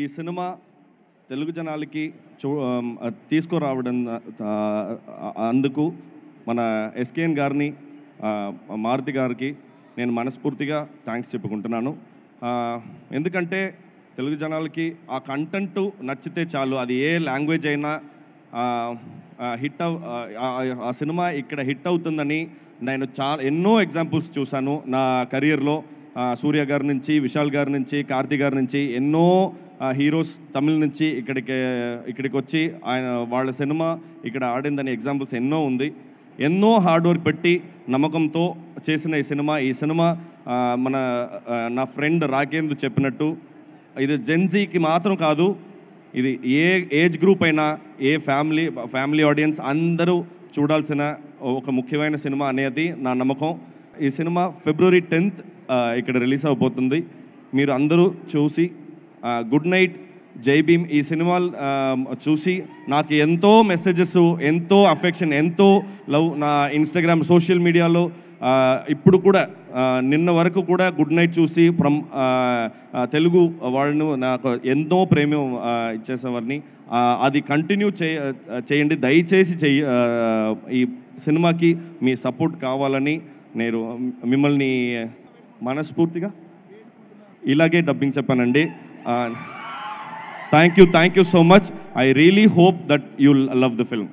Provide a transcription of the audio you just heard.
ఈ సినిమా తెలుగు జనాలకి తీసుకురావడం అందుకు మన ఎస్కేఎన్ గారిని మారుతి గారికి నేను మనస్ఫూర్తిగా థ్యాంక్స్ చెప్పుకుంటున్నాను. ఎందుకంటే తెలుగు జనాలకి ఆ కంటెంట్ నచ్చితే చాలు, అది ఏ లాంగ్వేజ్ అయినా హిట్ ఆ సినిమా ఇక్కడ హిట్ అవుతుందని నేను ఎన్నో ఎగ్జాంపుల్స్ చూశాను నా కెరియర్లో. సూర్య గారి నుంచి, విశాల్ గారి నుంచి, కార్తీ గారి నుంచి ఎన్నో హీరోస్ తమిళ నుంచి ఇక్కడికి వచ్చి వాళ్ళ సినిమా ఇక్కడ ఆడిందని ఎగ్జాంపుల్స్ ఎన్నో ఉంది. ఎన్నో హార్డ్ వర్క్ పెట్టి నమ్మకంతో చేసిన ఈ సినిమా నా ఫ్రెండ్ రాకేందు చెప్పినట్టు ఇది జెన్జీకి మాత్రం కాదు, ఇది ఏ ఏజ్ గ్రూప్ అయినా, ఏ ఫ్యామిలీ ఆడియన్స్ అందరూ చూడాల్సిన ఒక ముఖ్యమైన సినిమా అనేది నా నమ్మకం. ఈ సినిమా February 10th ఇక్కడ రిలీజ్ అవబోతుంది. మీరు అందరూ చూసి గుడ్ నైట్, జై భీమ్ ఈ సినిమాలు చూసి నాకు ఎంతో మెసేజెస్, ఎంతో అఫెక్షన్, ఎంతో లవ్ నా ఇన్స్టాగ్రామ్ సోషల్ మీడియాలో ఇప్పుడు కూడా నిన్న వరకు కూడా గుడ్ నైట్ చూసి తెలుగు వాళ్ళను నాకు ఎంతో ప్రేమ ఇచ్చేసేవారిని. అది కంటిన్యూ చేయండి దయచేసి. ఈ సినిమాకి మీ సపోర్ట్ కావాలని నేను మిమ్మల్ని మనస్ఫూర్తిగా ఇలాగే డబ్బింగ్ చెప్పానండి. Thank you so much. I really hope that you'll love the film.